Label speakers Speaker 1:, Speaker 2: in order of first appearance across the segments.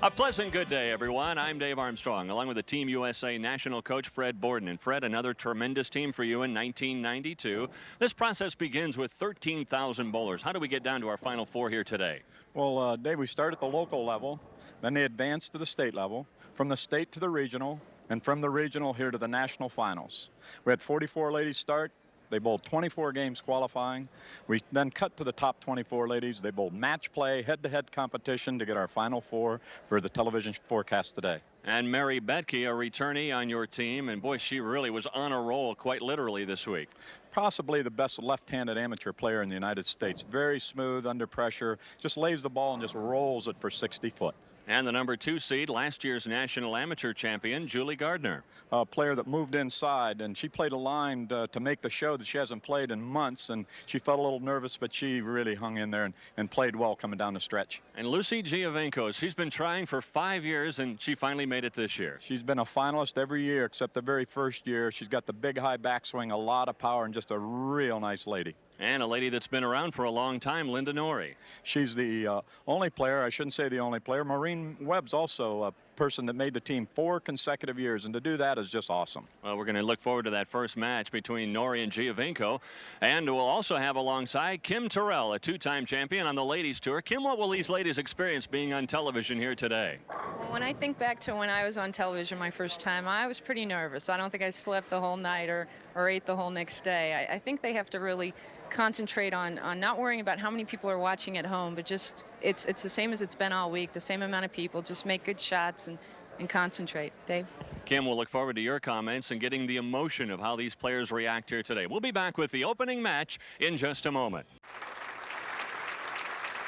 Speaker 1: A pleasant good day, everyone. I'm Dave Armstrong, along with the Team USA national coach Fred Borden. And Fred, another tremendous team for you in 1992. This process begins with 13,000 bowlers. How do we get down to our Final Four here today?
Speaker 2: Well, Dave, we start at the local level, then they advance to the state level, from the state to the regional, and from the regional here to the national finals. We had 44 ladies start. They bowled 24 games qualifying. We then cut to the top 24 ladies. They bowled match play, head-to-head competition to get our Final Four for the television forecast today.
Speaker 1: And Mary Betke, a returnee on your team, and boy, she really was on a roll quite literally this week.
Speaker 2: Possibly the best left-handed amateur player in the United States. Very smooth under pressure, just lays the ball and just rolls it for 60 foot.
Speaker 1: And the number 2 seed, last year's national amateur champion, Julie Gardner.
Speaker 2: A player that moved inside, and she played a line to make the show that she hasn't played in months, and she felt a little nervous, but she really hung in there and played well coming down the stretch.
Speaker 1: And Lucy Giovenko, she's been trying for 5 years, and she finally made it this year.
Speaker 2: She's been a finalist every year except the very first year. She's got the big high backswing, a lot of power, and just a real nice lady.
Speaker 1: And a lady that's been around for a long time, Linda Norrie.
Speaker 2: She's the only player, I shouldn't say the only player. Maureen Webb's also a person that made the team 4 consecutive years, and to do that is just awesome.
Speaker 1: Well, we're going to look forward to that first match between Norrie and Giovenko. And we'll also have alongside Kim Terrell, a 2-time champion on the ladies tour. Kim, what will these ladies experience being on television here today?
Speaker 3: Well, when I think back to when I was on television my first time, I was pretty nervous. I don't think I slept the whole night or ate the whole next day. I think they have to really concentrate on not worrying about how many people are watching at home, but just it's the same as it's been all week, the same amount of people. Just make good shots and concentrate. Dave?
Speaker 1: Kim, we'll look forward to your comments and getting the emotion of how these players react here today. We'll be back with the opening match in just a moment.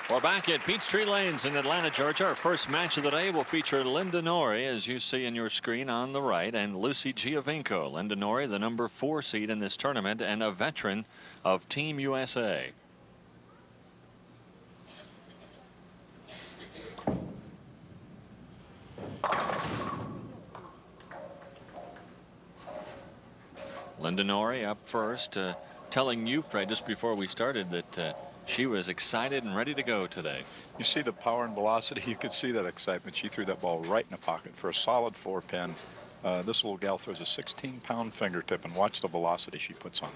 Speaker 1: We're back at Peachtree Lanes in Atlanta, Georgia. Our first match of the day will feature Linda Norrie, as you see in your screen on the right, and Lucy Giovenko. Linda Norrie, the number 4 seed in this tournament and a veteran of Team USA. Linda Norrie up first, telling you, Fred, just before we started that she was excited and ready to go today.
Speaker 4: You see the power and velocity. You could see that excitement. She threw that ball right in the pocket for a solid 4-pin. This little gal throws a 16-pound fingertip, and watch the velocity she puts on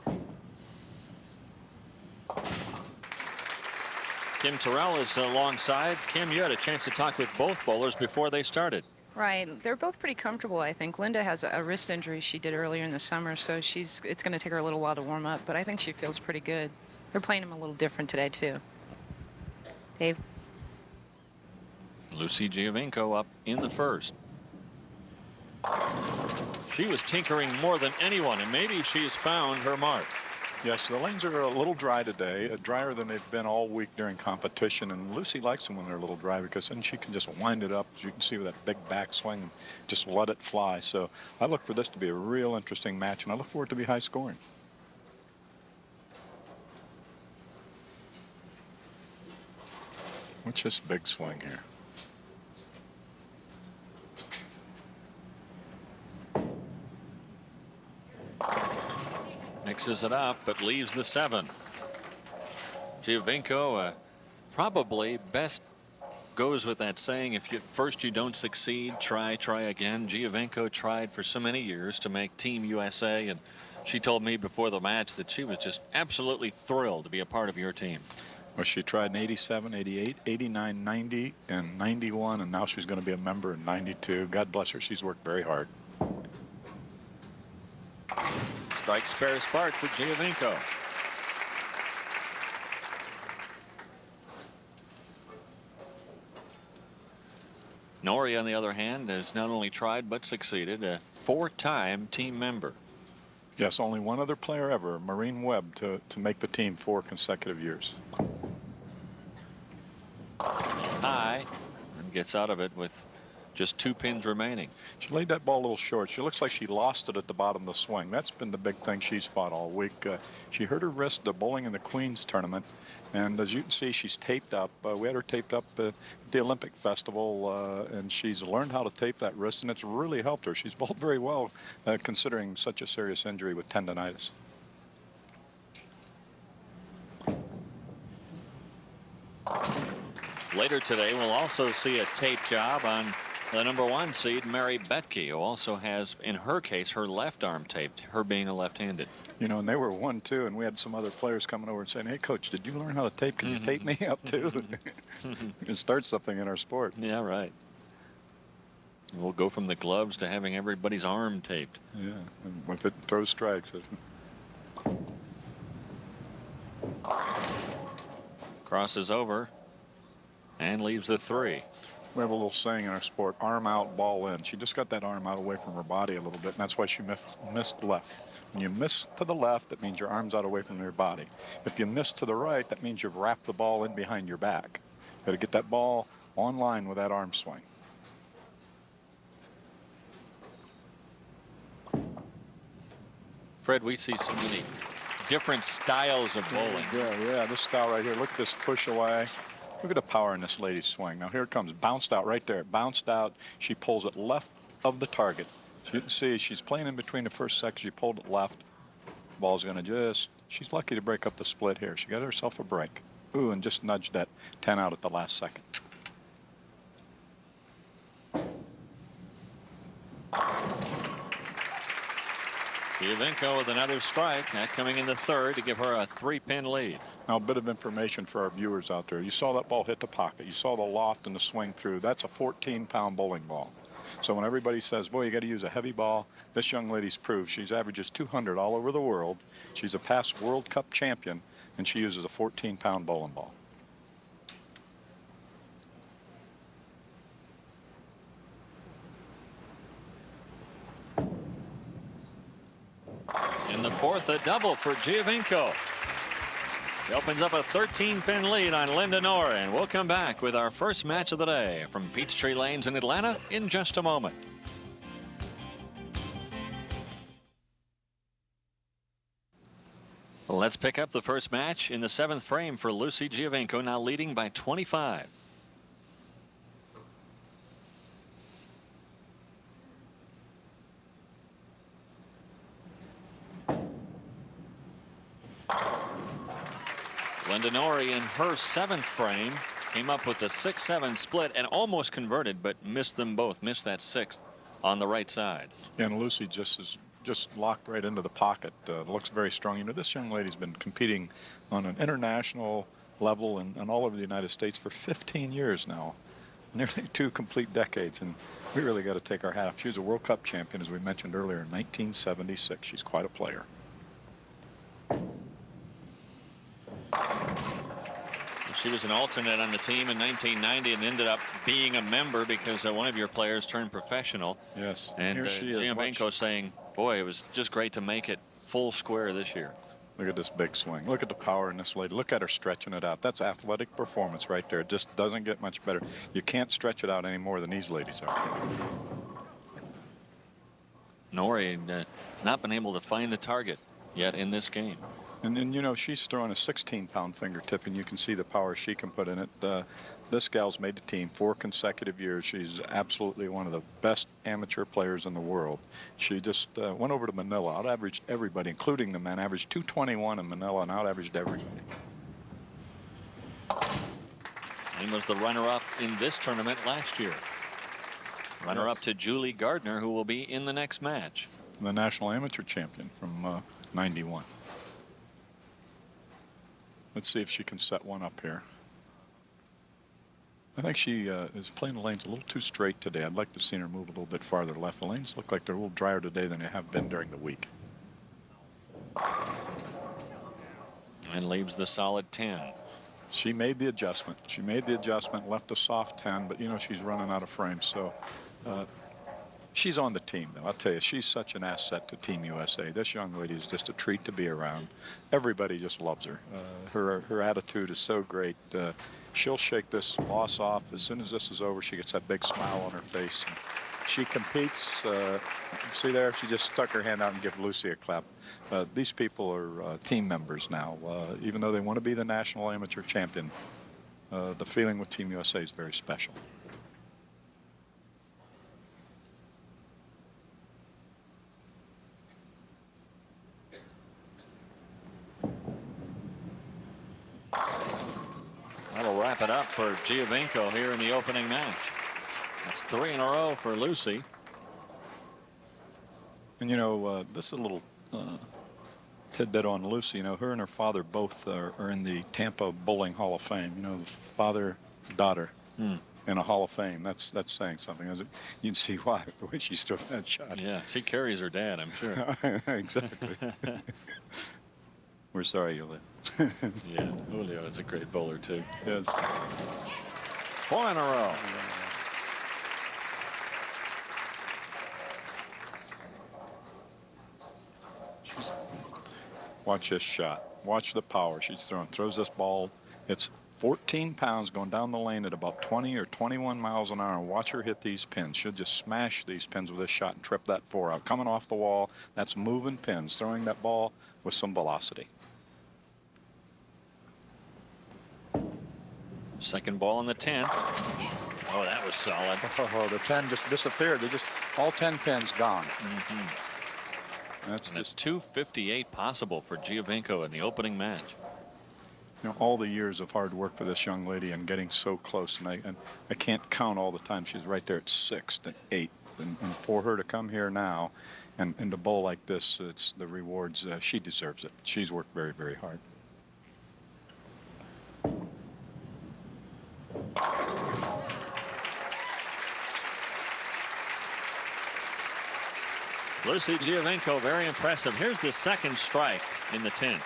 Speaker 4: it.
Speaker 1: Kim Terrell is alongside. Kim, you had a chance to talk with both bowlers before they started.
Speaker 3: Right. They're both pretty comfortable, I think. Linda has a wrist injury she did earlier in the summer, so it's going to take her a little while to warm up, but I think she feels pretty good. They're playing them a little different today, too. Dave?
Speaker 1: Lucy Giovenko up in the first. She was tinkering more than anyone, and maybe she's found her mark.
Speaker 4: Yes, the lanes are a little dry today, drier than they've been all week during competition, and Lucy likes them when they're a little dry because then she can just wind it up, as you can see, with that big backswing and just let it fly. So I look for this to be a real interesting match, and I look for it to be high scoring. What's this big swing here?
Speaker 1: Mixes it up, but leaves the 7. Giovenko probably best goes with that saying, if first you don't succeed, try again. Giovenko tried for so many years to make Team USA, and she told me before the match that she was just absolutely thrilled to be a part of your team.
Speaker 4: Well, she tried in 87, 88, 89, 90, and 91, and now she's going to be a member in 92. God bless her. She's worked very hard.
Speaker 1: Strike spare spark for Giovenko. Norrie, on the other hand, has not only tried but succeeded, a 4-time team member.
Speaker 4: Yes, only one other player ever, Maureen Webb, to make the team 4 consecutive years.
Speaker 1: High, and gets out of it with just 2 pins remaining.
Speaker 4: She laid that ball a little short. She looks like she lost it at the bottom of the swing. That's been the big thing she's fought all week. She hurt her wrist bowling in the Queens tournament, and as you can see, she's taped up. We had her taped up at the Olympic Festival, and she's learned how to tape that wrist, and it's really helped her. She's bowled very well, considering such a serious injury with tendonitis.
Speaker 1: Later today, we'll also see a tape job on the #1 seed, Mary Betke, who also has, in her case, her left arm taped, her being a left-handed.
Speaker 4: You know, and they were 1-2, and we had some other players coming over and saying, "Hey, coach, did you learn how to tape? Can you tape me up too?" It starts something in our sport.
Speaker 1: Yeah, right. We'll go from the gloves to having everybody's arm taped.
Speaker 4: Yeah, and if it throws strikes.
Speaker 1: Crosses over and leaves the 3.
Speaker 4: We have a little saying in our sport, arm out, ball in. She just got that arm out away from her body a little bit, and that's why she missed left. When you miss to the left, that means your arm's out away from your body. If you miss to the right, that means you've wrapped the ball in behind your back. Got to get that ball on line with that arm swing.
Speaker 1: Fred, we see so many different styles of bowling.
Speaker 4: Yeah, this style right here. Look at this push away. Look at the power in this lady's swing. Now here it comes, bounced out right there. It bounced out. She pulls it left of the target. So you can see she's playing in between the first section. She pulled it left. Ball's going to she's lucky to break up the split here. She got herself a break. Ooh, and just nudged that 10 out at the last second.
Speaker 1: Giovinco with another strike. That coming in the 3rd to give her a 3-pin lead.
Speaker 4: Now, a bit of information for our viewers out there. You saw that ball hit the pocket. You saw the loft and the swing through. That's a 14-pound bowling ball. So when everybody says, boy, you got to use a heavy ball, this young lady's proved. She's averages 200 all over the world. She's a past World Cup champion, and she uses a 14-pound bowling ball.
Speaker 1: In the 4th, a double for Giovinco. He opens up a 13-pin lead on Linda Nori, and we'll come back with our first match of the day from Peachtree Lanes in Atlanta in just a moment. Let's pick up the first match in the 7th frame for Lucy Giovinco, now leading by 25. Linda Nori in her 7th frame came up with a 6-7 split and almost converted, but missed them both. Missed that 6th on the right side.
Speaker 4: And Lucy just locked right into the pocket. Looks very strong. You know, this young lady's been competing on an international level and all over the United States for 15 years now. Nearly 2 complete decades, and we really got to take our hat off. She was a World Cup champion, as we mentioned earlier, in 1976. She's quite a player.
Speaker 1: She was an alternate on the team in 1990 and ended up being a member because one of your players turned professional.
Speaker 4: Yes.
Speaker 1: And
Speaker 4: here she is.
Speaker 1: Giovinco saying, boy, it was just great to make it full square this year.
Speaker 4: Look at this big swing. Look at the power in this lady. Look at her stretching it out. That's athletic performance right there. It just doesn't get much better. You can't stretch it out any more than these ladies are.
Speaker 1: Nori has not been able to find the target yet in this game.
Speaker 4: And you know, she's throwing a 16-pound fingertip, and you can see the power she can put in it. This gal's made the team 4 consecutive years. She's absolutely one of the best amateur players in the world. She just went over to Manila, out-averaged everybody, including the men, averaged 221 in Manila and out-averaged everybody.
Speaker 1: And was the runner-up in this tournament last year. Runner-up to Julie Gardner, who will be in the next match.
Speaker 4: The national amateur champion from 91. Let's see if she can set one up here. I think she is playing the lanes a little too straight today. I'd like to see her move a little bit farther left. The lanes look like they're a little drier today than they have been during the week.
Speaker 1: And leaves the solid 10.
Speaker 4: She made the adjustment. She made the adjustment, left a soft 10, but you know she's running out of frames. So she's on the team, though. I'll tell you, she's such an asset to Team USA. This young lady is just a treat to be around. Everybody just loves her. Her attitude is so great. She'll shake this loss off. As soon as this is over, she gets that big smile on her face. And she competes. See there? She just stuck her hand out and gave Lucy a clap. These people are team members now. Even though they want to be the national amateur champion, the feeling with Team USA is very special.
Speaker 1: That'll wrap it up for Giovenko here in the opening match. That's 3 in a row for Lucy.
Speaker 4: And you know, this is a little tidbit on Lucy. You know, her and her father both are in the Tampa Bowling Hall of Fame. You know, the father, daughter in a Hall of Fame. That's saying something, isn't it? You can see why, the way she's throwing that shot.
Speaker 1: Yeah, she carries her dad, I'm sure.
Speaker 4: Exactly. We're sorry, Julio.
Speaker 1: Yeah, Julio is a great bowler too.
Speaker 4: Yes.
Speaker 1: 4 in a row.
Speaker 4: Watch this shot. Watch the power she's throwing. Throws this ball. It's 14 pounds going down the lane at about 20 or 21 miles an hour. And watch her hit these pins. She'll just smash these pins with this shot and trip that 4 out. Coming off the wall, that's moving pins. Throwing that ball with some velocity.
Speaker 1: Second ball in the 10th. Oh, that was solid.
Speaker 4: Oh, the 10 just disappeared. They just, all 10 pins gone. That's
Speaker 1: And
Speaker 4: just
Speaker 1: 258 possible for Giovenko in the opening match.
Speaker 4: You know, all the years of hard work for this young lady and getting so close. And I can't count all the time she's right there at 6th and 8th. And for her to come here now and to bowl like this, it's the rewards. She deserves it. She's worked very, very hard.
Speaker 1: Lucy Giovenko, very impressive. Here's the second strike in the 10th.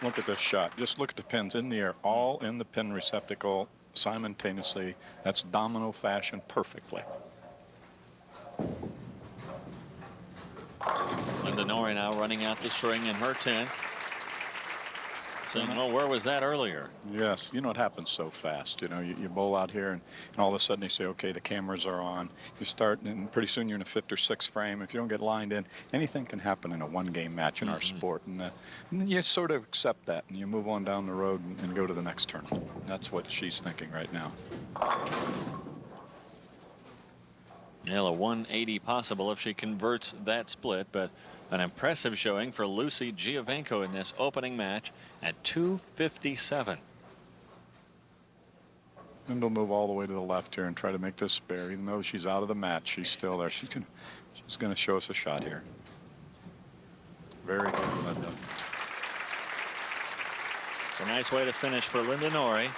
Speaker 4: Look at this shot. Just look at the pins in the air, all in the pin receptacle simultaneously. That's domino fashion perfectly.
Speaker 1: Linda Norrie now running out the string in her 10th. So, where was that earlier?
Speaker 4: Yes, you know, it happens so fast. You know, you bowl out here and all of a sudden you say, okay, the cameras are on. You start and pretty soon you're in a 5th or 6th frame. If you don't get lined in, anything can happen in a one-game match in our sport. And then you sort of accept that and you move on down the road and go to the next tournament. That's what she's thinking right now.
Speaker 1: Yeah, a 180 possible if she converts that split, but an impressive showing for Lucy Giovenko in this opening match at 257.
Speaker 4: And they'll move all the way to the left here and try to make this spare. Even though she's out of the match, she's still there. She's going to show us a shot here. Very good, Linda.
Speaker 1: It's a nice way to finish for Linda Norrie.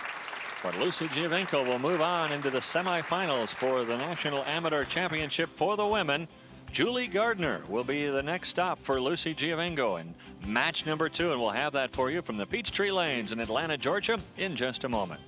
Speaker 1: But Lucy Giovenko will move on into the semifinals for the National Amateur Championship for the women. Julie Gardner will be the next stop for Lucy Giovenko in match number 2, and we'll have that for you from the Peachtree Lanes in Atlanta, Georgia in just a moment.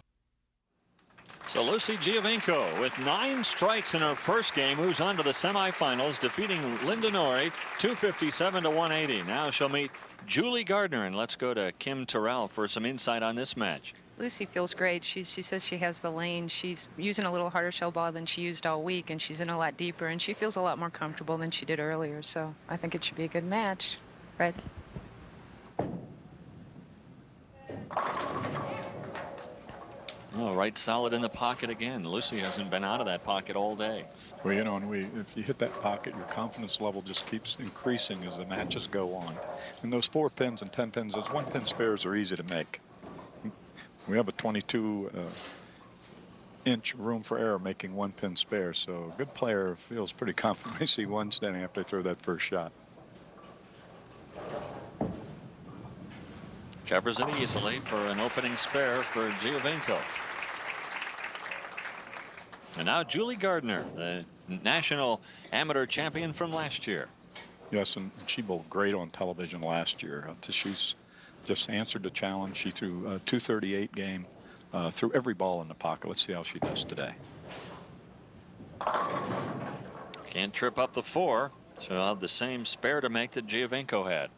Speaker 1: So Lucy Giovenko, with 9 strikes in her first game, moves on to the semifinals, defeating Linda Norrie 257 to 180. Now she'll meet Julie Gardner, and let's go to Kim Terrell for some insight on this match.
Speaker 3: Lucy feels great. She says she has the lane. She's using a little harder shell ball than she used all week, and she's in a lot deeper, and she feels a lot more comfortable than she did earlier. So I think it should be a good match. Right?
Speaker 1: Oh, right solid in the pocket again. Lucy hasn't been out of that pocket all day.
Speaker 4: Well, you know, and if you hit that pocket, your confidence level just keeps increasing as the matches go on. And those 4 pins and 10 pins, those 1-pin spares are easy to make. We have a 22-inch room for error making 1-pin spare, so a good player feels pretty confident when they see one standing after they throw that first shot.
Speaker 1: Covers it easily for an opening spare for Giovenko. And now Julie Gardner, the national amateur champion from last year.
Speaker 4: Yes, and she bowled great on television last year. She's just answered the challenge. She threw a 238 game, threw every ball in the pocket. Let's see how she does today.
Speaker 1: Can't trip up the 4, so I'll have the same spare to make that Giovenko had.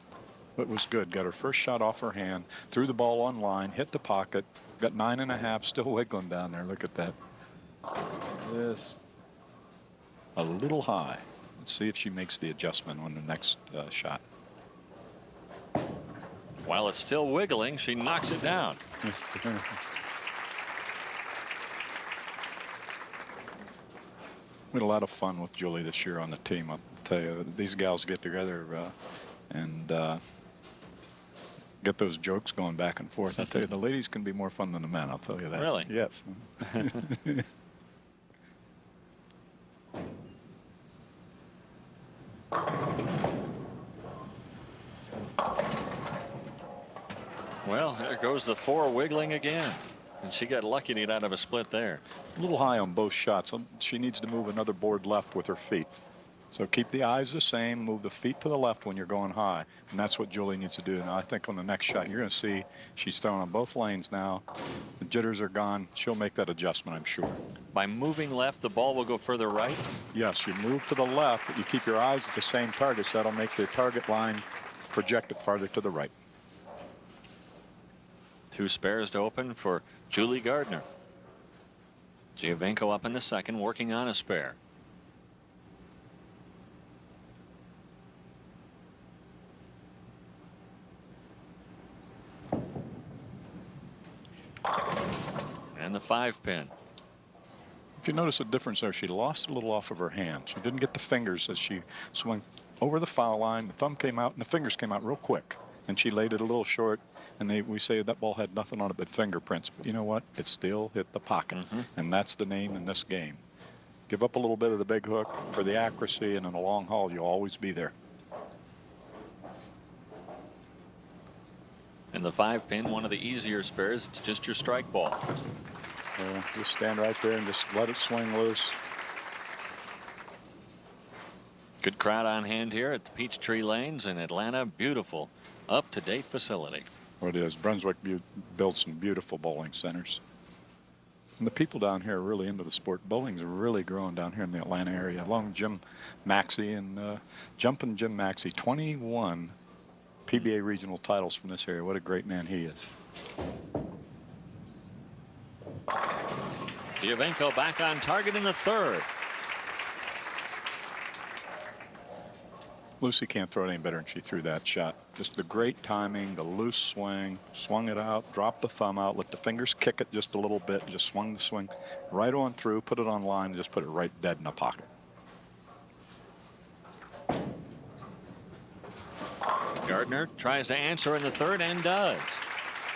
Speaker 4: It was good. Got her first shot off her hand, threw the ball on line, hit the pocket, got 9.5, still wiggling down there. Look at that. This a little high. Let's see if she makes the adjustment on the next shot.
Speaker 1: While it's still wiggling, she knocks it down.
Speaker 4: Yes. We had a lot of fun with Julie this year on the team. I'll tell you, these gals get together and Get those jokes going back and forth. I'll tell you, the ladies can be more fun than the men. I'll tell you that.
Speaker 1: Really?
Speaker 4: Yes.
Speaker 1: Well, there goes the 4 wiggling again. And she got lucky to get out of a split there.
Speaker 4: A little high on both shots. She needs to move another board left with her feet. So keep the eyes the same, move the feet to the left when you're going high. And that's what Julie needs to do. Now I think on the next shot, you're going to see she's throwing on both lanes now. The jitters are gone. She'll make that adjustment, I'm sure.
Speaker 1: By moving left, the ball will go further right?
Speaker 4: Yes, you move to the left, but you keep your eyes at the same target, so that'll make the target line projected farther to the right.
Speaker 1: 2 spares to open for Julie Gardner. Giovenko up in the second, working on a spare. And the 5-pin.
Speaker 4: If you notice the difference there, she lost a little off of her hand. She didn't get the fingers as she swung over the foul line. The thumb came out and the fingers came out real quick. And she laid it a little short. And we say that ball had nothing on it but fingerprints. But you know what? It still hit the pocket. And that's the name in this game. Give up a little bit of the big hook for the accuracy, and in the long haul, you'll always be there.
Speaker 1: And the 5-pin, one of the easier spares. It's just your strike ball.
Speaker 4: Just stand right there and just let it swing loose.
Speaker 1: Good crowd on hand here at the Peachtree Lanes in Atlanta. Beautiful, up-to-date facility.
Speaker 4: Well, it is. Brunswick builds some beautiful bowling centers. And the people down here are really into the sport. Bowling's really growing down here in the Atlanta area. Along with Jim Maxey and Jumpin' Jim Maxey, 21 PBA regional titles from this area. What a great man he is.
Speaker 1: Giovenko back on target in the 3rd.
Speaker 4: Lucy can't throw it any better than she threw that shot. Just the great timing, the loose swing, swung it out, dropped the thumb out, let the fingers kick it just a little bit, just swung the swing right on through, put it on line, and just put it right dead in the pocket.
Speaker 1: Gardner tries to answer in the 3rd and does.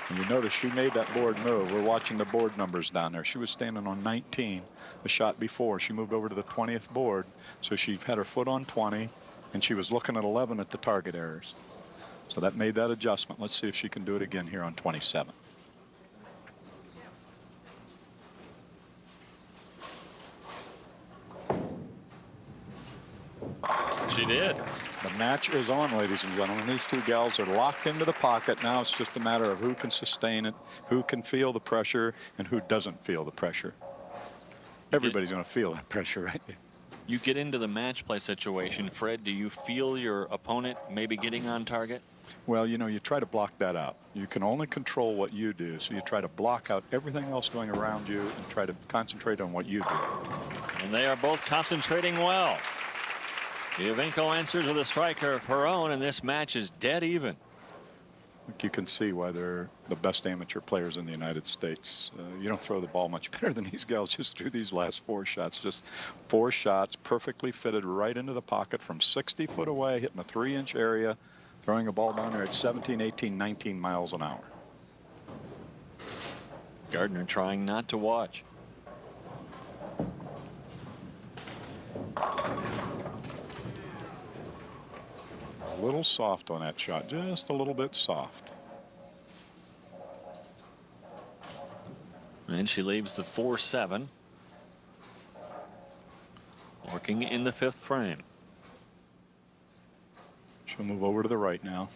Speaker 4: And you notice she made that board move. We're watching the board numbers down there. She was standing on 19 the shot before. She moved over to the 20th board, so she had her foot on 20. And she was looking at 11 at the target errors. So that made that adjustment. Let's see if she can do it again here on 27.
Speaker 1: She did.
Speaker 4: The match is on, ladies and gentlemen. These two gals are locked into the pocket. Now it's just a matter of who can sustain it, who can feel the pressure, and who doesn't feel the pressure. Everybody's going to feel that pressure, right?
Speaker 1: You get into the match play situation, Fred. Do you feel your opponent maybe getting on target?
Speaker 4: Well, you know, you try to block that out. You can only control what you do, so you try to block out everything else going around you and try to concentrate on what you do.
Speaker 1: And they are both concentrating well. Giovenko answers with a striker of her own, and this match is dead even.
Speaker 4: I think you can see why they're the best amateur players in the United States. You don't throw the ball much better than these gals just threw these last 4 shots. Just 4 shots perfectly fitted right into the pocket from 60 foot away, hitting a 3-inch area, throwing a ball down there at 17, 18, 19 miles an hour.
Speaker 1: Gardner trying not to watch.
Speaker 4: A little soft on that shot, just a little bit soft.
Speaker 1: And she leaves the 4-7. Working in the 5th frame.
Speaker 4: She'll move over to the right now.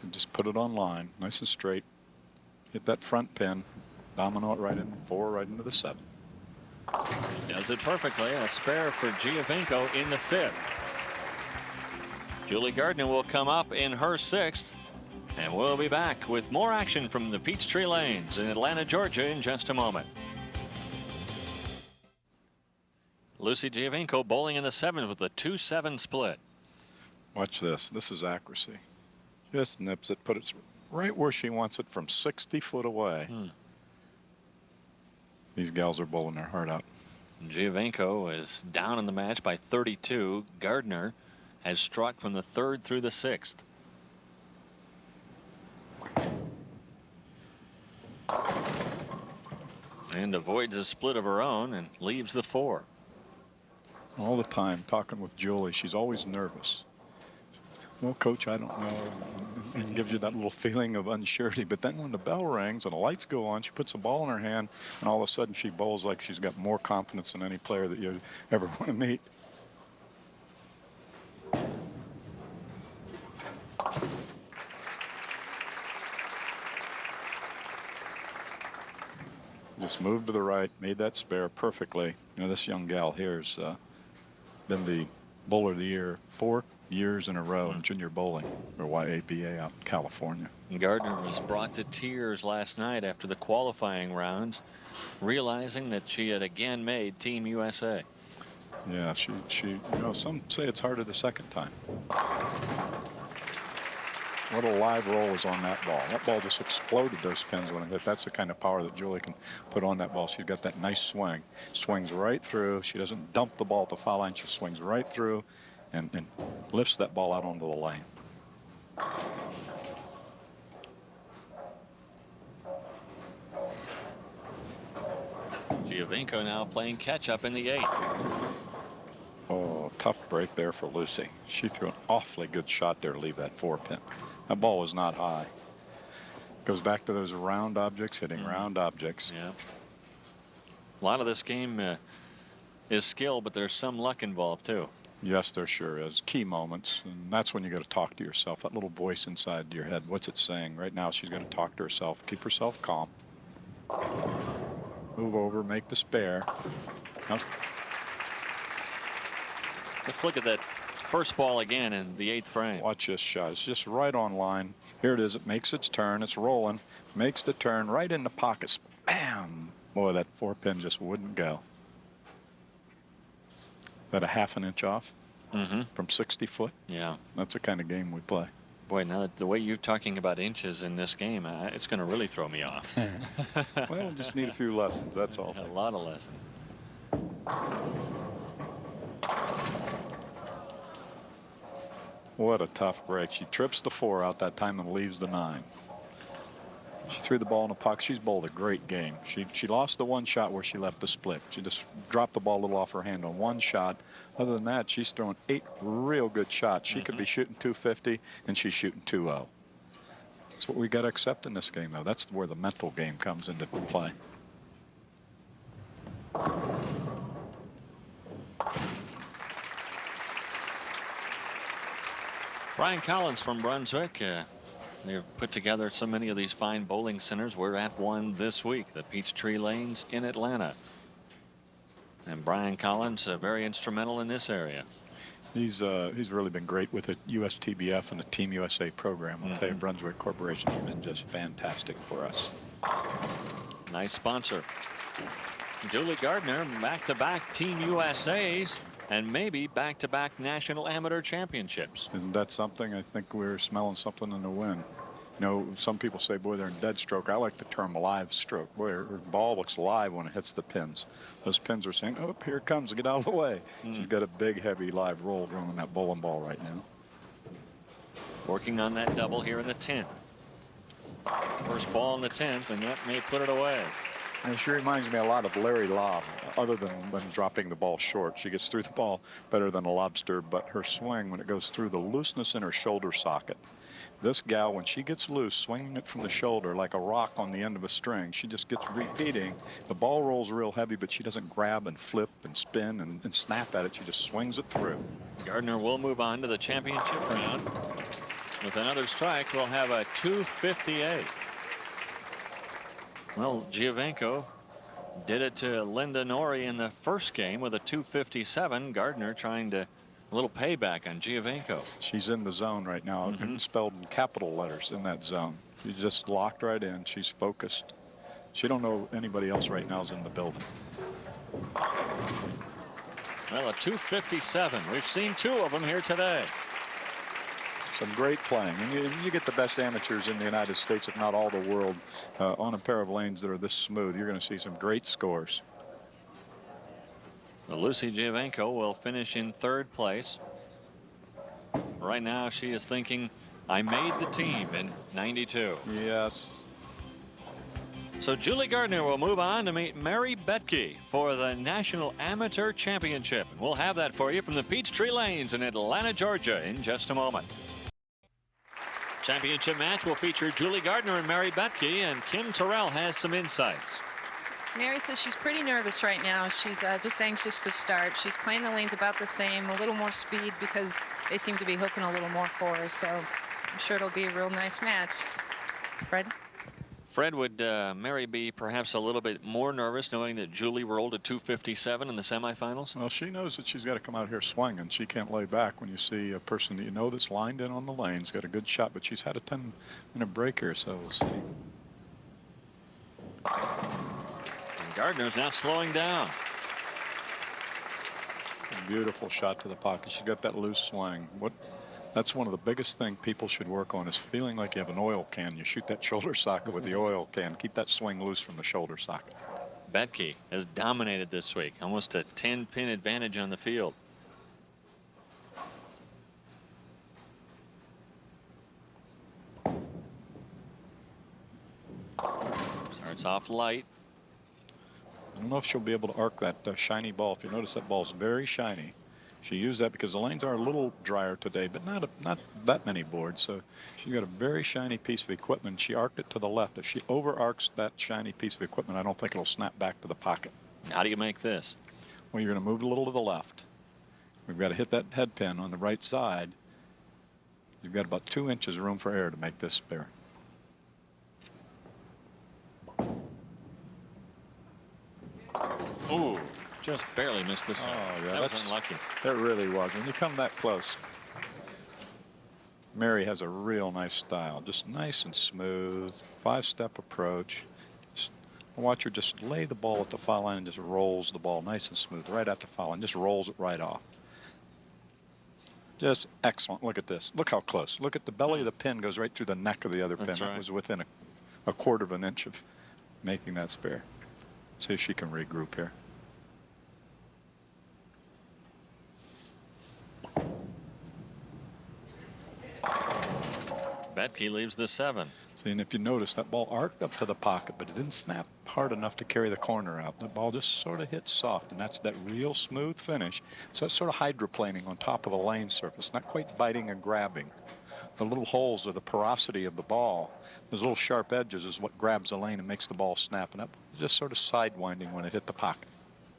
Speaker 4: And just put it on line, nice and straight. Hit that front pin, domino it right in 4, right into the 7.
Speaker 1: He does it perfectly. A spare for Giovenko in the 5th. Julie Gardner will come up in her 6th, and we'll be back with more action from the Peachtree Lanes in Atlanta, Georgia in just a moment. Lucy Giovenko bowling in the 7th with a 2-7 split.
Speaker 4: Watch this. This is accuracy. Just nips it, put it right where she wants it from 60 foot away. These gals are bowling their heart out.
Speaker 1: Giovenko is down in the match by 32. Gardner has struck from the 3rd through the 6th. And avoids a split of her own and leaves the 4.
Speaker 4: All the time talking with Julie, she's always nervous. Well, coach, I don't know. And gives you that little feeling of unsurety. But then when the bell rings and the lights go on, she puts a ball in her hand, and all of a sudden she bowls like she's got more confidence than any player that you ever want to meet. Just moved to the right, made that spare perfectly. You know, this young gal here's been the bowler of the year 4 years in a row in junior bowling or YABA out in California.
Speaker 1: Gardner was brought to tears last night after the qualifying rounds, realizing that she had again made Team USA.
Speaker 4: Yeah, she you know, some say it's harder the second time. What a live roll is on that ball. That ball just exploded those pins when it hit. That's the kind of power that Julie can put on that ball. She's got that nice swing. Swings right through. She doesn't dump the ball at the foul line. She swings right through and lifts that ball out onto the lane.
Speaker 1: Giovinco now playing catch up in the 8th.
Speaker 4: Oh, tough break there for Lucy. She threw an awfully good shot there to leave that 4-pin. That ball was not high. Goes back to those round objects, hitting round objects.
Speaker 1: Yeah. A lot of this game is skill, but there's some luck involved too.
Speaker 4: Yes, there sure is. Key moments, and that's when you got to talk to yourself. That little voice inside your head, what's it saying? Right now, she's got to talk to herself, keep herself calm. Move over, make the spare. Now,
Speaker 1: let's look at that first ball again in the 8th frame.
Speaker 4: watch this shot. It's just right on line. Here it is. It makes its turn. It's rolling. Makes the turn right in the pocket. Bam! Boy, that 4-pin just wouldn't go. Is that a ½ inch off from 60 foot?
Speaker 1: Yeah.
Speaker 4: That's the kind of game we play.
Speaker 1: Boy, now that the way you're talking about inches in this game, it's going to really throw me off.
Speaker 4: Well, just need a few lessons. That's all.
Speaker 1: A lot of lessons.
Speaker 4: What a tough break. She trips the 4 out that time and leaves the 9. She threw the ball in the pocket. She's bowled a great game. She lost the 1 shot where she left the split. She just dropped the ball a little off her hand on 1 shot. Other than that, she's thrown 8 real good shots. She could be shooting 250, and she's shooting 2-0. That's what we got to accept in this game, though. That's where the mental game comes into play.
Speaker 1: Brian Collins from Brunswick. They've put together so many of these fine bowling centers. We're at one this week, the Peachtree Lanes in Atlanta. And Brian Collins, very instrumental in this area.
Speaker 4: He's really been great with the USTBF and the Team USA program. I'll tell you, Brunswick Corporation has been just fantastic for us.
Speaker 1: Nice sponsor. Julie Gardner, back-to-back Team USAs, and maybe back-to-back national amateur championships.
Speaker 4: Isn't that something? I think we're smelling something in the wind. You know, some people say, boy, they're in dead stroke. I like the term live stroke. Boy, her ball looks live when it hits the pins. Those pins are saying, oh, here it comes, get out of the way. She's got a big, heavy live roll going on that bowling ball right now.
Speaker 1: Working on that double here in the 10th. First ball in the 10th, and that may put it away.
Speaker 4: And it sure reminds me a lot of Larry Lobb, other than when dropping the ball short. She gets through the ball better than a lobster, but her swing, when it goes through, the looseness in her shoulder socket. This gal, when she gets loose, swinging it from the shoulder like a rock on the end of a string, she just gets repeating. The ball rolls real heavy, but she doesn't grab and flip and spin and snap at it. She just swings it through.
Speaker 1: Gardner will move on to the championship round. With another strike, we'll have a 258. Well, Giovinco did it to Linda Norrie in the first game with a 257. Gardner trying to a little payback on Giovinco.
Speaker 4: She's in the zone right now, spelled in capital letters in that zone. She's just locked right in. She's focused. She don't know anybody else right now is in the building.
Speaker 1: Well, a 257. We've seen 2 of them here today.
Speaker 4: Some great playing, and you get the best amateurs in the United States, if not all the world, on a pair of lanes that are this smooth. You're going to see some great scores.
Speaker 1: Well, Lucy Giovinco will finish in 3rd place. Right now, she is thinking, I made the team in '92.
Speaker 4: Yes.
Speaker 1: So Julie Gardner will move on to meet Mary Betke for the National Amateur Championship. We'll have that for you from the Peachtree Lanes in Atlanta, Georgia in just a moment. Championship match will feature Julie Gardner and Mary Betke, and Kim Terrell has some insights.
Speaker 3: Mary says she's pretty nervous right now. She's just anxious to start. She's playing the lanes about the same, a little more speed because they seem to be hooking a little more for her. So I'm sure it'll be a real nice match. Fred?
Speaker 1: Fred, would Mary be perhaps a little bit more nervous knowing that Julie rolled a 257 in the semifinals?
Speaker 4: Well, she knows that she's got to come out here swinging. She can't lay back when you see a person that you know that's lined in on the lane's got a good shot, but she's had a 10-minute break here, so we'll see.
Speaker 1: Gardner's now slowing down.
Speaker 4: A beautiful shot to the pocket. She's got that loose swing. That's one of the biggest things people should work on is feeling like you have an oil can. You shoot that shoulder socket with the oil can. Keep that swing loose from the shoulder socket.
Speaker 1: Betke has dominated this week. Almost a 10-pin advantage on the field. Starts off light.
Speaker 4: I don't know if she'll be able to arc that shiny ball. If you notice, that ball's very shiny. She used that because the lanes are a little drier today, but not that many boards. So she's got a very shiny piece of equipment. She arced it to the left. If she over arcs that shiny piece of equipment, I don't think it'll snap back to the pocket.
Speaker 1: How do you make this?
Speaker 4: Well, you're going to move it a little to the left. We've got to hit that head pin on the right side. You've got about 2 inches of room for air to make this spare.
Speaker 1: Ooh, just barely missed this.
Speaker 4: Oh, yeah,
Speaker 1: that was unlucky.
Speaker 4: That really was. When you come that close, Mary has a real nice style. Just nice and smooth, 5-step approach. Just watch her just lay the ball at the foul line and just rolls the ball nice and smooth right at the foul line. Just rolls it right off. Just excellent. Look at this. Look how close. Look at the belly of the pin goes right through the neck of the other pin.
Speaker 1: That's right.
Speaker 4: It was within a quarter of an inch of making that spare. See if she can regroup here.
Speaker 1: Betke leaves the 7.
Speaker 4: See, and if you notice, that ball arced up to the pocket, but it didn't snap hard enough to carry the corner out. The ball just sort of hit soft, and that's that real smooth finish. So it's sort of hydroplaning on top of a lane surface, not quite biting and grabbing. The little holes are the porosity of the ball. Those little sharp edges is what grabs the lane and makes the ball snap, and that just sort of sidewinding when it hit the pocket.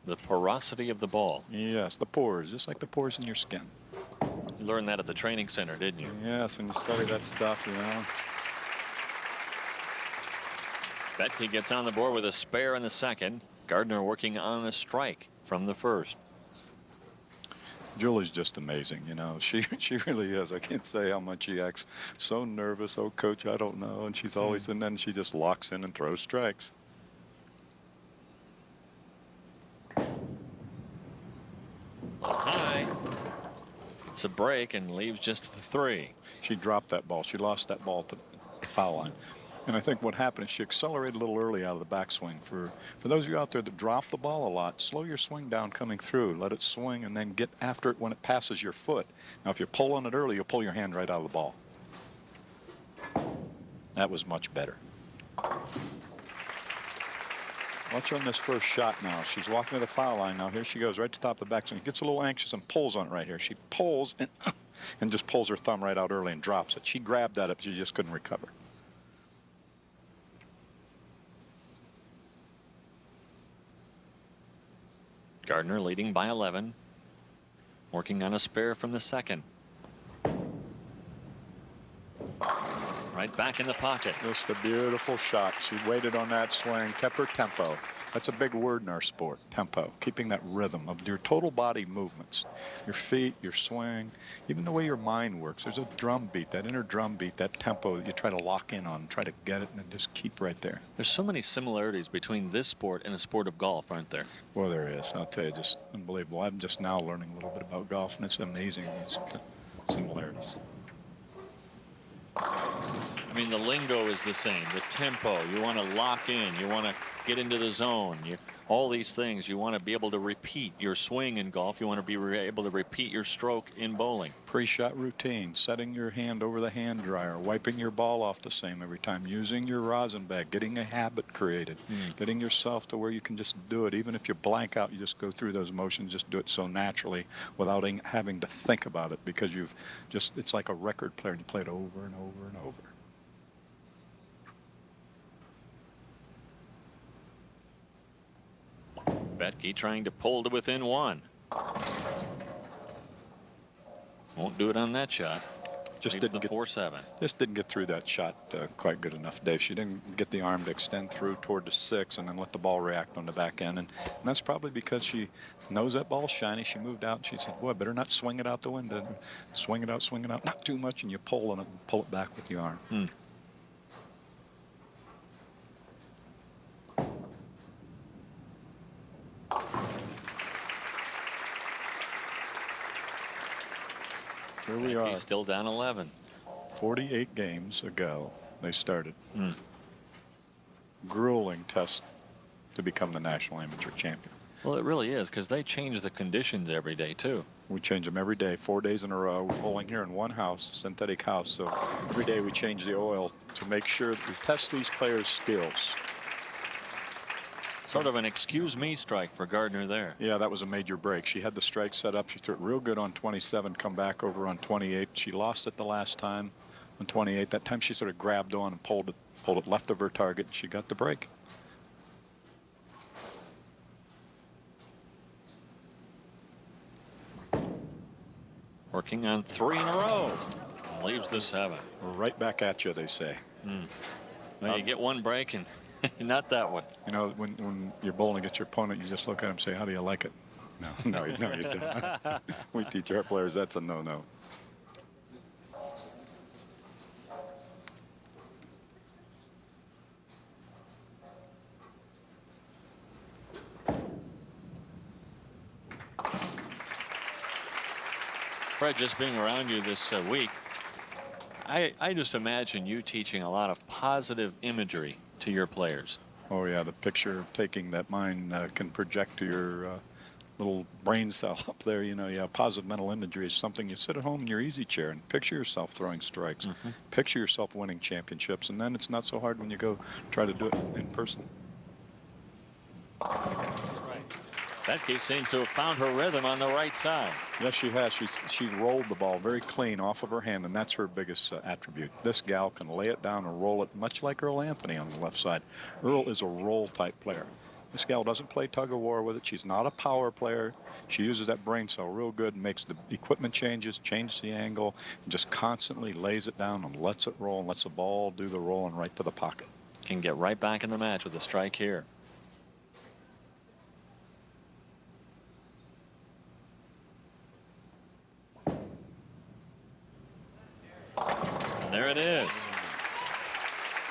Speaker 1: The porosity of the ball.
Speaker 4: Yes, the pores, just like the pores in your skin.
Speaker 1: You learned that at the training center, didn't you?
Speaker 4: Yes, and you study that stuff, you know.
Speaker 1: Betke gets on the board with a spare in the second. Gardner working on a strike from the first.
Speaker 4: Julie's just amazing, you know. She really is. I can't say how much she acts so nervous. Oh, coach, I don't know. And she's always, and then she just locks in and throws strikes.
Speaker 1: High. It's a break and leaves just the 3.
Speaker 4: She dropped that ball. She lost that ball to the foul line. And I think what happened is she accelerated a little early out of the backswing. For those of you out there that drop the ball a lot, slow your swing down coming through. Let it swing and then get after it when it passes your foot. Now, if you pull on it early, you'll pull your hand right out of the ball. That was much better. Watch on this first shot now. She's walking to the foul line now. Here she goes right to the top of the backswing. Gets a little anxious and pulls on it right here. She pulls and just pulls her thumb right out early and drops it. She grabbed that up. She just couldn't recover.
Speaker 1: Gardner leading by 11. Working on a spare from the second. Right back in the pocket.
Speaker 4: Just a beautiful shot. She waited on that swing, kept her tempo. That's a big word in our sport, tempo. Keeping that rhythm of your total body movements. Your feet, your swing, even the way your mind works. There's a drum beat, that inner drum beat, that tempo that you try to lock in on, try to get it and just keep right there.
Speaker 1: There's so many similarities between this sport and the sport of golf, aren't there?
Speaker 4: Well, there is. I'll tell you, just unbelievable. I'm just now learning a little bit about golf, and it's amazing, these similarities.
Speaker 1: I mean, the lingo is the same. The tempo, you want to lock in. You want to get into the zone. All these things, you want to be able to repeat your swing in golf. You want to be able to repeat your stroke in bowling.
Speaker 4: Pre-shot routine, setting your hand over the hand dryer, wiping your ball off the same every time, using your rosin bag, getting a habit created, getting yourself to where you can just do it. Even if you blank out, you just go through those motions, just do it so naturally without having to think about it, because it's like a record player and you play it over and over and over.
Speaker 1: Betke trying to pull to within 1. Won't do it on that shot.
Speaker 4: Just
Speaker 1: Leaves
Speaker 4: didn't
Speaker 1: the
Speaker 4: get
Speaker 1: 4-7.
Speaker 4: Just didn't get through that shot quite good enough, Dave. She didn't get the arm to extend through toward the 6 and then let the ball react on the back end. And that's probably because she knows that ball's shiny. She moved out and she said, boy, I better not swing it out the window. Swing it out, not too much, and you pull on it and pull it back with the arm. Here we are.
Speaker 1: He's still down 11.
Speaker 4: 48 games ago, they started. Grueling test to become the national amateur champion.
Speaker 1: Well, it really is, because they change the conditions every day, too.
Speaker 4: We change them every day, 4 days in a row. We're bowling here in one house, synthetic house. So every day we change the oil to make sure that we test these players' skills.
Speaker 1: Sort of an excuse me strike for Gardner there.
Speaker 4: Yeah, that was a major break. She had the strike set up. She threw it real good on 27, come back over on 28. She lost it the last time on 28. That time she sort of grabbed on and pulled it left of her target. She got the break.
Speaker 1: Working on 3 in a row. Leaves the 7.
Speaker 4: Right back at you, they say.
Speaker 1: Well, you get one break and not that one.
Speaker 4: You know, when you're bowling against your opponent, you just look at him and say, how do you like it? No, you don't. We teach our players that's a no-no.
Speaker 1: Fred, just being around you this week, I just imagine you teaching a lot of positive imagery to your players.
Speaker 4: Oh, yeah, the picture taking that mind can project to your little brain cell up there. You know, yeah, positive mental imagery is something you sit at home in your easy chair and picture yourself throwing strikes, picture yourself winning championships, and then it's not so hard when you go try to do it in person.
Speaker 1: Betke seems to have found her rhythm on the right side.
Speaker 4: Yes, she has. She rolled the ball very clean off of her hand, and that's her biggest attribute. This gal can lay it down and roll it much like Earl Anthony on the left side. Earl is a roll-type player. This gal doesn't play tug-of-war with it. She's not a power player. She uses that brain cell real good, makes the equipment changes, changes the angle, and just constantly lays it down and lets it roll and lets the ball do the rolling right to the pocket.
Speaker 1: Can get right back in the match with a strike here. There it is.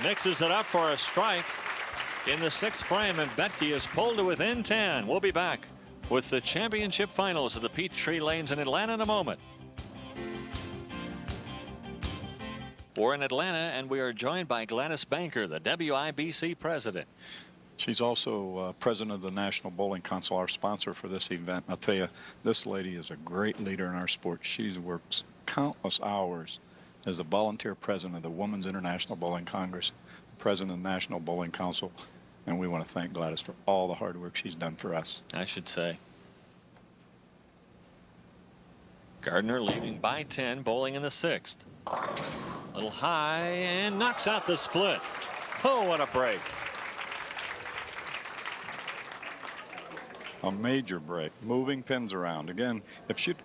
Speaker 1: Mixes it up for a strike in the 6th frame, and Betke is pulled to within 10. We'll be back with the championship finals of the Peachtree Lanes in Atlanta in a moment. We're in Atlanta, and we are joined by Gladys Banker, the WIBC president.
Speaker 4: She's also president of the National Bowling Council, our sponsor for this event. I'll tell you, this lady is a great leader in our sport. She works countless hours as the volunteer president of the Women's International Bowling Congress, president of the National Bowling Council, and we want to thank Gladys for all the hard work she's done for us.
Speaker 1: I should say. Gardner leading by 10, bowling in the 6th. A little high and knocks out the split. Oh, what a break.
Speaker 4: A major break, moving pins around. Again, if she'd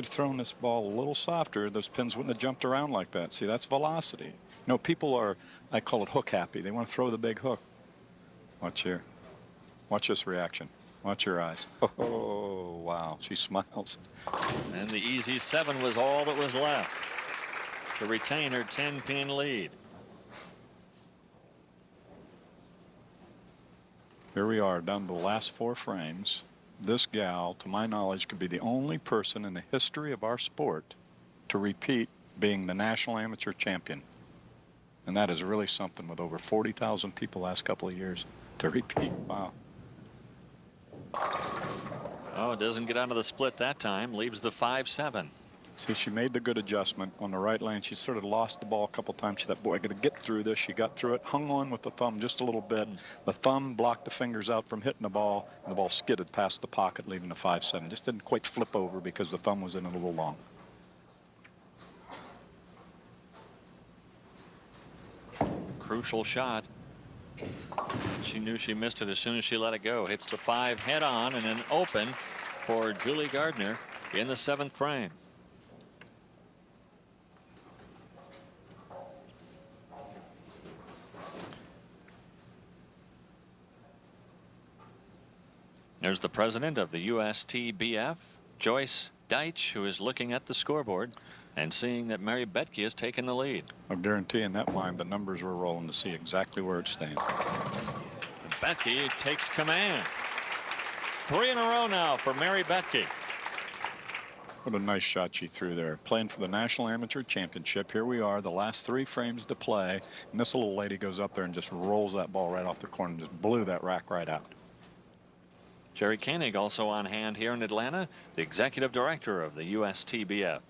Speaker 4: thrown this ball a little softer, those pins wouldn't have jumped around like that. See, that's velocity. You know, people are, I call it hook happy. They want to throw the big hook. Watch here. Watch this reaction. Watch your eyes. Oh, wow. She smiles.
Speaker 1: And the easy 7 was all that was left to retain her 10-pin lead.
Speaker 4: Here we are down to the last 4 frames. This gal, to my knowledge, could be the only person in the history of our sport to repeat being the national amateur champion. And that is really something with over 40,000 people the last couple of years. to repeat. Wow.
Speaker 1: Oh, it doesn't get out of the split that time. Leaves the 5-7.
Speaker 4: See, she made the good adjustment on the right lane. She sort of lost the ball a couple times. She thought, boy, I got to get through this. She got through it, hung on with the thumb just a little bit. The thumb blocked the fingers out from hitting the ball, and the ball skidded past the pocket, leaving the 5-7. Just didn't quite flip over because the thumb was in a little long.
Speaker 1: Crucial shot. She knew she missed it as soon as she let it go. Hits the 5 head on, and an open for Julie Gardner in the 7th frame. There's the president of the USTBF, Joyce Deitch, who is looking at the scoreboard and seeing that Mary Betke has taken the lead.
Speaker 4: I'm guaranteeing that line, the numbers were rolling to see exactly where it stands.
Speaker 1: Betke takes command. 3 in a row now for Mary Betke.
Speaker 4: What a nice shot she threw there. Playing for the National Amateur Championship. Here we are, the last 3 frames to play. And this little lady goes up there and just rolls that ball right off the corner and just blew that rack right out.
Speaker 1: Jerry Koenig also on hand here in Atlanta, the executive director of the USTBF.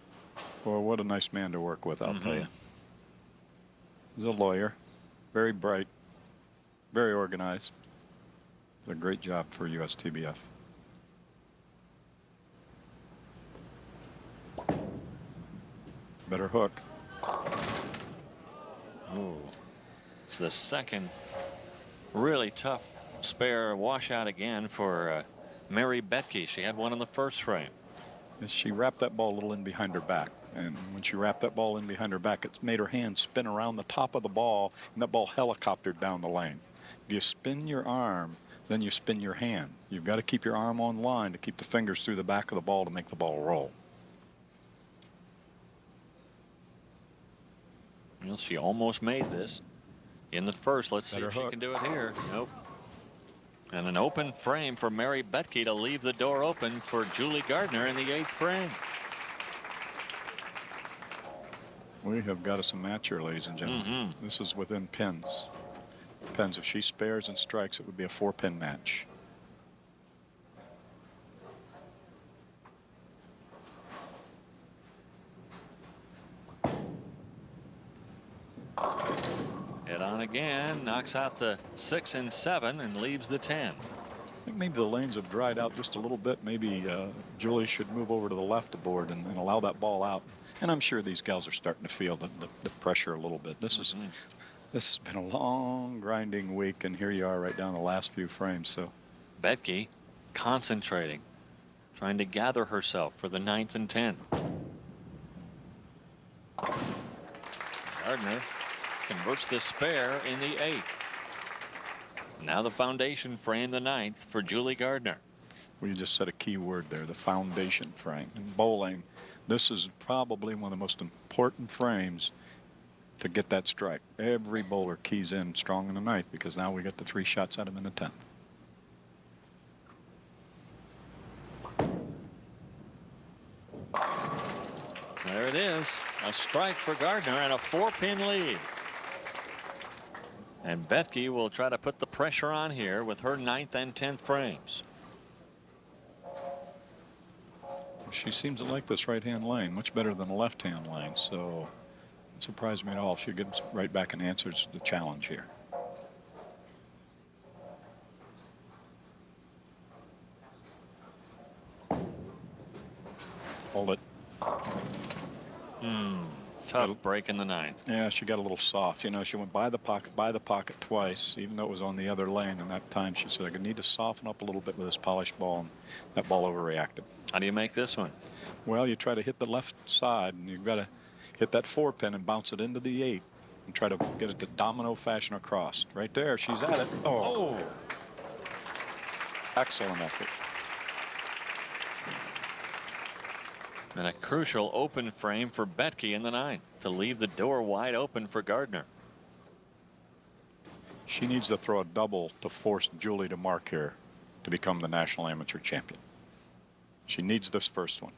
Speaker 4: Well, what a nice man to work with, I'll tell you. He's a lawyer, very bright, very organized. Did a great job for USTBF. Better hook.
Speaker 1: Oh, it's the second really tough spare washout again for Mary Betke. She had one in the first frame.
Speaker 4: She wrapped that ball a little in behind her back. And when she wrapped that ball in behind her back, it's made her hand spin around the top of the ball, and that ball helicoptered down the lane. If you spin your arm, then you spin your hand. You've got to keep your arm on line to keep the fingers through the back of the ball to make the ball roll.
Speaker 1: Well, she almost made this in the first. Let's see
Speaker 4: Better
Speaker 1: if she
Speaker 4: hook.
Speaker 1: can do it here. Nope. And an open frame for Mary Betke to leave the door open for Julie Gardner in the 8th frame.
Speaker 4: We have got us a match here, ladies and gentlemen. This is within pins. Depends if she spares and strikes, it would be a 4-pin match.
Speaker 1: Head on again, knocks out the 6 and 7 and leaves the 10.
Speaker 4: I think maybe the lanes have dried out just a little bit. Maybe Julie should move over to the left of board and allow that ball out. And I'm sure these gals are starting to feel the pressure a little bit. This has been a long grinding week, and here you are right down the last few frames. So
Speaker 1: Betke concentrating, trying to gather herself for the 9th and 10th. Gardner converts the spare in the 8th. Now the foundation frame, the 9th for Julie Gardner.
Speaker 4: well, you just said a key word there, the foundation frame. In bowling, this is probably one of the most important frames to get that strike. Every bowler keys in strong in the 9th because now we get the 3 shots at him in the 10th.
Speaker 1: There it is, a strike for Gardner and a 4-pin lead. And Betke will try to put the pressure on here with her 9th and 10th frames.
Speaker 4: She seems to like this right-hand lane much better than the left-hand lane, so it surprised me at all if she gets right back and answers the challenge here. Hold it.
Speaker 1: Tough break in the 9th.
Speaker 4: Yeah, she got a little soft. You know, she went by the pocket twice, even though it was on the other lane. And that time she said, I need to soften up a little bit with this polished ball. And that ball overreacted.
Speaker 1: How do you make this one?
Speaker 4: Well, you try to hit the left side, and you've got to hit that 4-pin and bounce it into the 8 and try to get it to domino fashion across. Right there, she's at it.
Speaker 1: Oh.
Speaker 4: Excellent effort.
Speaker 1: And a crucial open frame for Betke in the 9th to leave the door wide open for Gardner.
Speaker 4: She needs to throw a double to force Julie to mark here to become the national amateur champion. She needs this first one.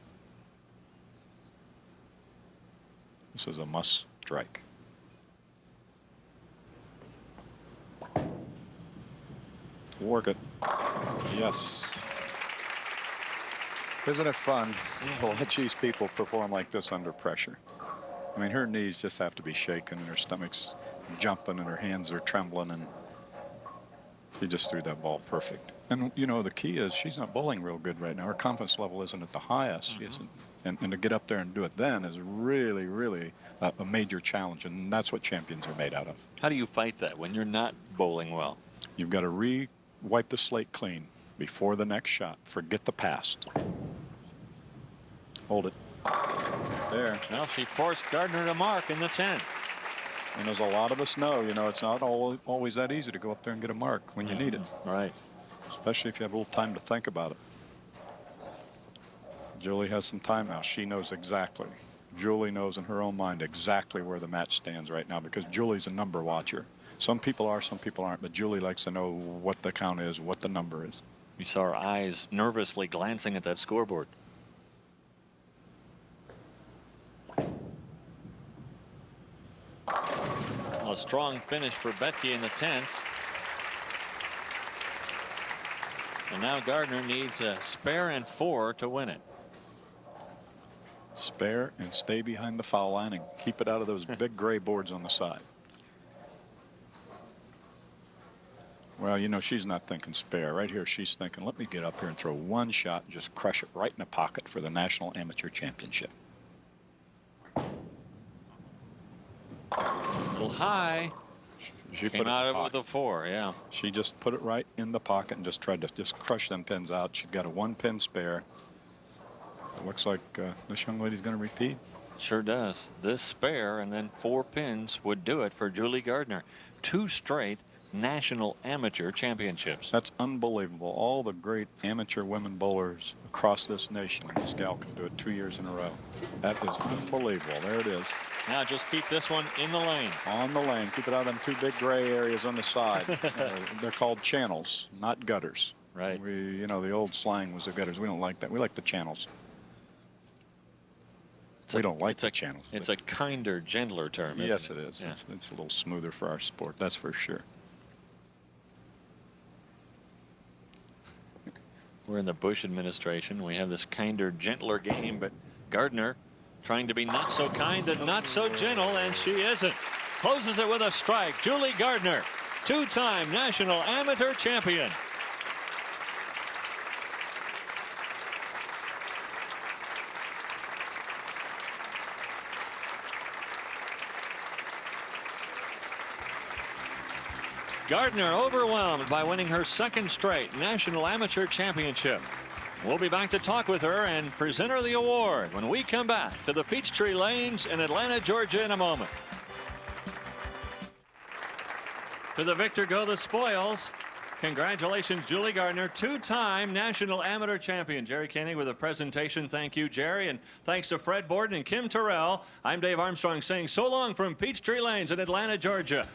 Speaker 4: This is a must strike. Work it. Yes. Isn't it fun to watch these people perform like this under pressure? I mean, her knees just have to be shaking and her stomach's jumping and her hands are trembling, and she just threw that ball perfect. And, you know, the key is she's not bowling real good right now. Her confidence level isn't at the highest. She isn't, and to get up there and do it then is really, really a major challenge, and that's what champions are made out of.
Speaker 1: How do you fight that when you're not bowling well?
Speaker 4: You've got to wipe the slate clean before the next shot. Forget the past. Hold it. There.
Speaker 1: Well, she forced Gardner to mark in the 10th.
Speaker 4: And as a lot of us know, you know, it's not always that easy to go up there and get a mark when you need it.
Speaker 1: Right.
Speaker 4: Especially if you have a little time to think about it. Julie has some time now. She knows exactly. Julie knows in her own mind exactly where the match stands right now, because Julie's a number watcher. Some people are, some people aren't, but Julie likes to know what the count is, what the number is.
Speaker 1: You saw her eyes nervously glancing at that scoreboard. A strong finish for Betke in the 10th. And now Gardner needs a spare and 4 to win it.
Speaker 4: Spare and stay behind the foul line and keep it out of those big gray boards on the side. Well, you know, she's not thinking spare. Right here, she's thinking, let me get up here and throw one shot and just crush it right in the pocket for the National Amateur Championship.
Speaker 1: A little high.
Speaker 4: She
Speaker 1: Came out of it with a 4, yeah.
Speaker 4: She just put it right in the pocket and just tried to just crush them pins out. She's got a 1-pin spare. It looks like this young lady's going to repeat.
Speaker 1: Sure does. This spare and then 4 pins would do it for Julie Gardner. 2 straight National Amateur Championships.
Speaker 4: That's unbelievable. All the great amateur women bowlers across this nation, this gal can do it 2 years in a row. That is unbelievable. There it is.
Speaker 1: Now just keep this one in the lane.
Speaker 4: On the lane. Keep it out of them 2 big gray areas on the side. They're called channels, not gutters.
Speaker 1: Right.
Speaker 4: You know, the old slang was the gutters. We don't like that. We like the channels. We don't like the channels.
Speaker 1: It's a kinder, gentler term, isn't
Speaker 4: yes,
Speaker 1: it?
Speaker 4: it is.
Speaker 1: Yeah.
Speaker 4: It's a little smoother for our sport. That's for sure.
Speaker 1: We're in the Bush administration. We have this kinder, gentler game, but Gardner trying to be not so kind and not so gentle, and she isn't. Closes it with a strike. Julie Gardner, 2-time National Amateur Champion. Gardner overwhelmed by winning her 2nd straight National Amateur Championship. We'll be back to talk with her and present her the award when we come back to the Peachtree Lanes in Atlanta, Georgia in a moment. To the victor go the spoils. Congratulations, Julie Gardner, 2-time National Amateur Champion. Jerry Koenig with a presentation. Thank you, Jerry, and thanks to Fred Borden and Kim Terrell. I'm Dave Armstrong saying so long from Peachtree Lanes in Atlanta, Georgia.